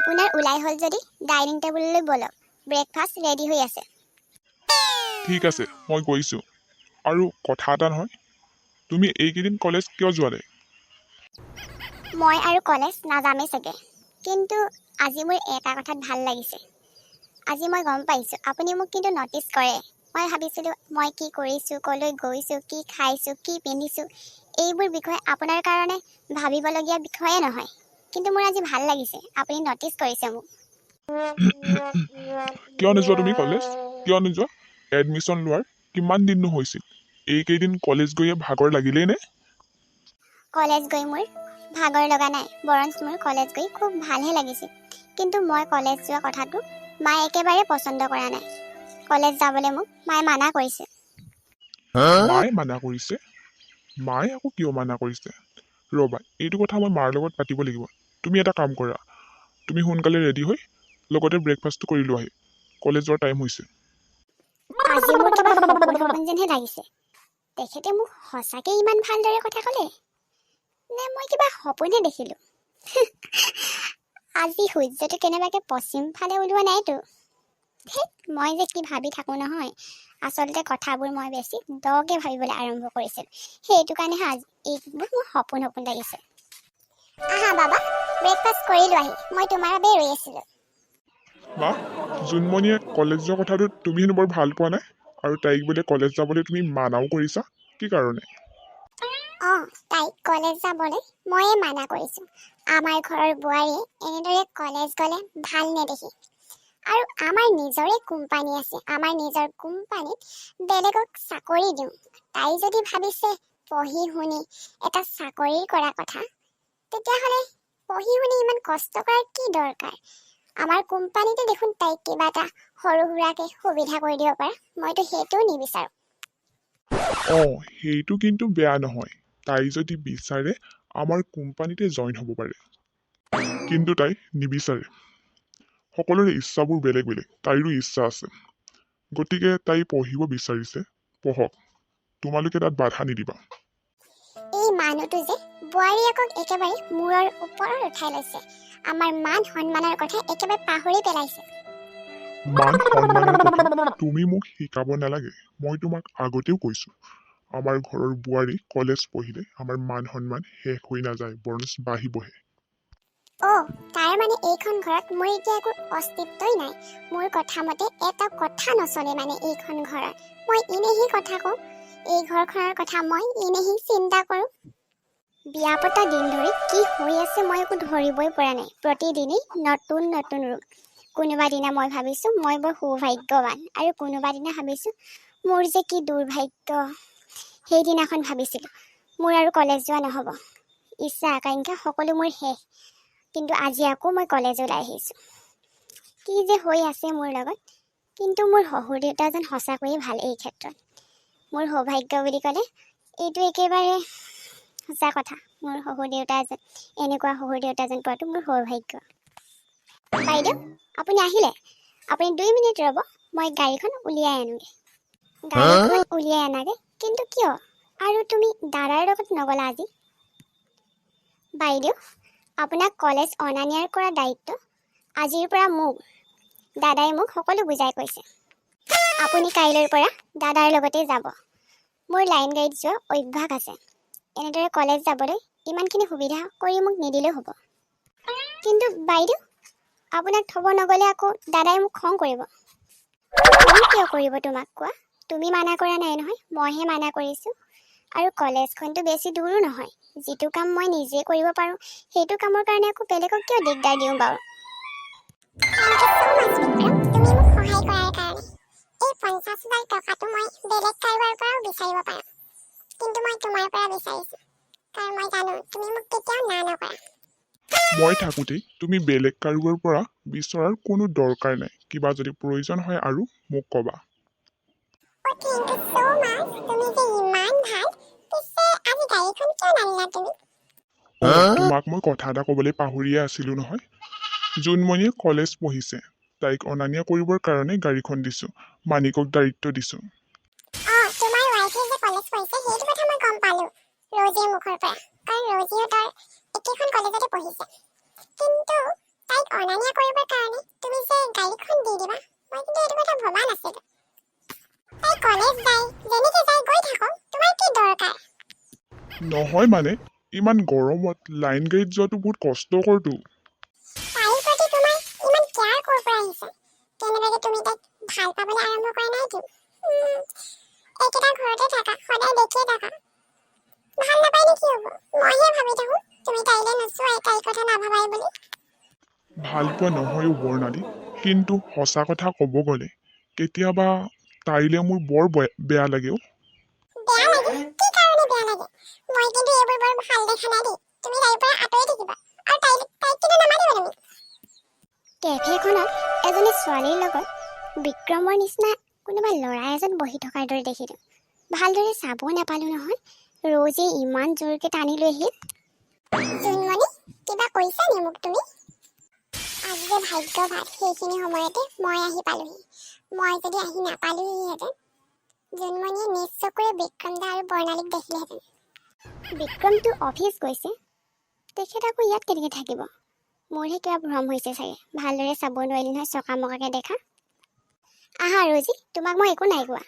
আপোনাৰ ওলাই হ'ল যদি ডাইনিং টেবুললৈ বলক, ব্ৰেকফাষ্ট ৰেডি হৈ আছে। ঠিক আছে, মই গৈছোঁ। আৰু কথা এটা নহয়, তুমি এইকেইদিন কলেজ কিয় যোৱা নাই? মই আৰু কলেজ নাযামেই চাগে, কিন্তু আজি মোৰ এটা কথাত ভাল লাগিছে। আজি মই গম পাইছোঁ আপুনি মোক কিন্তু ন'টিছ কৰে। মই ভাবিছিলোঁ মই কি কৰিছোঁ, ক'লৈ গৈছোঁ, কি খাইছোঁ, কি পিন্ধিছোঁ, এইবোৰ বিষয়ে আপোনাৰ কাৰণে ভাবিবলগীয়া বিষয়ে নহয়। কিন্তু মোৰ আজি ভাল লাগিছে আপুনি ন'টিছ কৰিছে মোক। কিয় নোযোৱা তুমি কলেজ? কিয় নোযোৱা? এডমিশ্যন লোৱাৰ কিমান দিননো হৈছিল? এইকেইদিন কলেজ গৈয়ে ভাগৰ লাগিলেই নে? কলেজ গৈ মোৰ ভাগৰ লগা নাই, বৰঞ্চ মোৰ কলেজ গৈ খুব ভালহে লাগিছিল। কিন্তু মই কলেজ যোৱা কথাটো মায়ে একেবাৰে পচন্দ কৰা নাই। কলেজ যাবলৈ মোক মায়ে মানা কৰিছে। মায়ে মানা কৰিছে? মায়ে আকৌ কিয় মানা কৰিছে? ৰ'বা, এইটো কথা মই মাৰ লগত পাতিব লাগিব। তুমি এটা কাম কৰা, তুমি সোনকালে ৰেডি হৈ লগতে ব্ৰেকফাষ্টটো কৰি লোৱাহি। কলেজৰ টাইম হৈছে। আজি মোৰ কিবা সপোন যেনহে লাগিছে। তেখেতে মোক সঁচাকৈ ইমান ভালদৰে কথা ক'লে নে মই কিবা সপোনহে দেখিলোঁ? আজি সূৰ্যটো কেনেবাকৈ পশ্চিম ফালে ওলোৱা নাইতো। মই যে কি ভাবি থাকোঁ নহয়, আচলতে কথাবোৰ মই বেছি দকৈ ভাবিবলৈ আৰম্ভ কৰিছিলোঁ। সেইটো কাৰণেহে আজি এইবোৰ মোৰ সপোন লাগিছে। আহা বাবা, ব্ৰেকফাষ্ট কৰি লোৱাহি, মই তোমাৰ বাবে ৰৈ আছিলোঁ। মা, জোনমণিয়ে কলেজ যোৱা কথাটো তুমি হেনো বৰ ভাল পোৱা নাই, আৰু তাইক বোলে কলেজ যাবলৈ তুমি মানাও কৰিছা। কি কাৰণে? তাইক কলেজ যাবলৈ ময়ে মানা কৰিছোঁ। আমাৰ ঘৰৰ বোৱাৰীয়ে এনেদৰে কলেজ গ'লে ভাল নেদেখি। আৰু আমাৰ নিজৰে কোম্পানী আছে, আমাৰ নিজৰ কোম্পানীত বেলেগক চাকৰি দিওঁ। তাই যদি ভাবিছে পঢ়ি শুনি এটা চাকৰি কৰা কথা, তেতিয়াহ'লে পঢ়ি শুনি ইমান কষ্ট কৰাৰ কি দৰকাৰ? আমাৰ কোম্পানীতে দেখোন তাইক কিবা এটা সৰু সুৰাকৈ সুবিধা কৰি দিব পাৰে। মইতো সেইটোও নিবিচাৰোঁ। সেইটো কিন্তু বেয়া নহয়। তাই যদি বিচাৰে আমাৰ কোম্পানীতে জইন হ'ব পাৰে, কিন্তু তাই নিবিচাৰে। সকলোৰে ইচ্ছাবোৰ বেলেগ বেলেগ, তাইৰো ইচ্ছা আছে। গতিকে তাই পঢ়িব বিচাৰিছে, পঢ়ক। তোমালোকে তাত বাধা নিদিবা। এই মানুহটো যে বোৱাৰীয়েকক একেবাৰে মূৰৰ ওপৰত উঠাই লৈছে। আমাৰ মান সন্মানৰ কথা একেবাৰে পাহৰি পেলাইছে। মান সন্মানৰ কথা তুমি মোক শিকাব নালাগে। মই তোমাক আগতেও কৈছোঁ, আমাৰ ঘৰৰ বোৱাৰী কলেজ পঢ়িলে আমাৰ মান সন্মান শেষ হৈ নাযায়, বৰঞ্চ বাঢ়িবহে। তাৰ মানে এইখন ঘৰত মোৰ এতিয়া একো অস্তিত্বই নাই। মোৰ কথা মতে এটা কথা নচলে মানে এইখন ঘৰত। মই এনেহে কথা কওঁ, এই ঘৰখনৰ কথা মই এনেহে চিন্তা কৰোঁ। বিয়া পতা দিন ধৰি কি হৈ আছে মই একো ধৰিবই পৰা নাই। প্ৰতিদিনেই নতুন নতুন ৰূপ। কোনোবা দিনা মই ভাবিছোঁ মই বৰ সৌভাগ্যৱান, আৰু কোনোবা দিনা ভাবিছোঁ মোৰ যে কি দুৰ্ভাগ্য। সেইদিনাখন ভাবিছিলোঁ মোৰ আৰু কলেজ যোৱা নহ'ব, ইচ্ছা আকাংক্ষা সকলো মোৰ শেষ। কিন্তু আজি আকৌ মই কলেজ ওলাই আহিছোঁ। কি যে হৈ আছে মোৰ লগত। কিন্তু মোৰ শহুৰ দেউতা যেন সঁচাকৈয়ে ভাল এই ক্ষেত্ৰত। মোৰ সৌভাগ্য বুলি ক'লে এইটো একেবাৰে সঁচা কথা। মোৰ শহুৰ দেউতা যেন, এনেকুৱা শহুৰ দেউতা যেন পোৱাটো মোৰ সৌভাগ্য। বাইদেউ, আপুনি আহিলে? আপুনি 2 মিনিট ৰ'ব, মই গাড়ীখন উলিয়াই আনোগৈ। গাড়ীখন উলিয়াই আনাগে? কিন্তু কিয়? আৰু তুমি দাদাৰ লগত নগ'লা আজি? বাইদেউ, আপোনাক কলেজ অনা নিয়াৰ কৰা দায়িত্ব আজিৰ পৰা মোৰ। দাদাই মোক সকলো বুজাই কৈছে। আপুনি কাইলৈৰ পৰা দাদাৰ লগতে যাব। মোৰ লাইন গাড়ীত যোৱা অভ্যাস আছে। এনেদৰে কলেজ যাবলৈ ইমানখিনি সুবিধা কৰি মোক নিদিলেও হ'ব। কিন্তু বাইদেউ, আপোনাক থ'ব নগ'লে আকৌ দাদাই মোক খং কৰিব। খং কিয় কৰিব তোমাক কোৱা? তুমি মানা কৰা নাই নহয়, মইহে মানা কৰিছোঁ। আৰু কলেজখনতো বেছি দূৰো নহয়। যিটো কাম মই নিজে কৰিব পাৰোঁ, সেইটো কামৰ কাৰণে আকৌ বেলেগক কিয় দিগদাৰ দিওঁ বাৰু? তুমি মোক সহায় কৰাৰ কাৰণে। এই 50,000 টকাটো মই বেলেগ কাৰোবাৰ পৰাও বিচাৰিব পাৰোঁ, কিন্তু মই তোমাৰ পৰা বিচাৰিছোঁ, কাৰণ মই জানো তুমি মোক কেতিয়াও না নকৰা। মই থাকোঁতেই তুমি বেলেগ কাৰোবাৰ পৰা বিচৰাৰ কোনো দৰকাৰ নাই। কিবা যদি প্ৰয়োজন হয় আৰু মোক ক'বা। থেংক ইউ so much, তুমি যে ইমান ভাল। পিছে আজি গাড়ীখন কিয় নানিলা তুমি? তোমাক মই কথা এটা ক'বলৈ পাহৰিয়ে আছিলোঁ নহয়। জোনমণিয়ে কলেজ পঢ়িছে, তাইক অনা নিয়া কৰিবৰ কাৰণে গাড়ীখন দিছোঁ, মানিকক দায়িত্ব দিছোঁ। তোমাৰ ৱাইফে যে কলেজ পঢ়িছে সেইটো কথা মই গম পালোঁ ৰজিৰ মুখৰ পৰা, কাৰণ ৰজিও তাৰ একেখন কলেজতে পঢ়িছে। কিন্তু তাইক অনা নিয়া কৰিবৰ কাৰণে তুমি যে গাড়ীখন দি দিবা মই কিন্তু এইটো কথা ভবা নাছিলো। তাই কলেজ যায় যেনেকে যায় গৈ থাকক, তোমাৰ কি দৰকাৰ? নহয় মানে ইমান গৰমত লাইন গাড়ীত যোৱাটো বহুত কষ্টকৰতো। তাইৰ প্ৰতি তোমাৰ ইমান কেয়াৰ ক'ৰ পৰা আহিছে? কেনেবাকে তুমি তাইক ভাল পাবলৈ আৰম্ভ কৰা নাইতো? একেটা ঘৰতে থাকা, সদায় দেখিয়ে থাকা, ভাল নাপায় নে কি হ'ব? মইহে ভাবি থাকো তুমি তাইলৈ নোচোৱাই, তাইৰ কথা নাভাবাই বুলি। ভাল পোৱা নহয়ো বৰ্ণালী, কিন্তু সঁচা কথা ক'ব গ'লে কেতিয়াবা তাইলে মোৰ বৰ বেয়া লাগেও। বেয়া লাগে? কি কাৰণে বেয়া লাগে? মই কিন্তু এইবোৰ বৰ ভাল দেখা নাই দেই। তুমি তাইৰ পৰা আঁতৰি থাকিবা আৰু তাইক কিন্তু নামাতিবা তুমি। কেফেখনত এজনী ছোৱালীৰ লগত বিক্ৰমৰ নিচিনা কোনোবা ল'ৰা এজন বহি থকাৰ দৰে দেখিলোঁ। ভালদৰে চাব নাপালোঁ নহয়, ৰৌজে ইমান জোৰকে টানি লৈ আহিল। জোনমণি, কিবা কৈছা নি মোক তুমি? আজি যে ভাগ্য ভাল, সেইখিনি সময়তে মই আহি পালোহি। মই যদি আহি নাপালোহিহেঁতেন, জোনমণিয়ে নিজ চকুৰে বিক্ৰমদা আৰু বৰ্ণালীক দেখিলেহেঁতেন। বিক্ৰমটো অফিচ গৈছে, তেখেত আকৌ ইয়াত কেনেকৈ থাকিব? মোৰহে কিবা ভ্ৰম হৈছে চাগে, ভালদৰে চাব নোৱাৰিলোঁ নহয়, চকামকাকৈ দেখা। আহা ৰৌজি, তোমাক মই একো নাই কোৱা।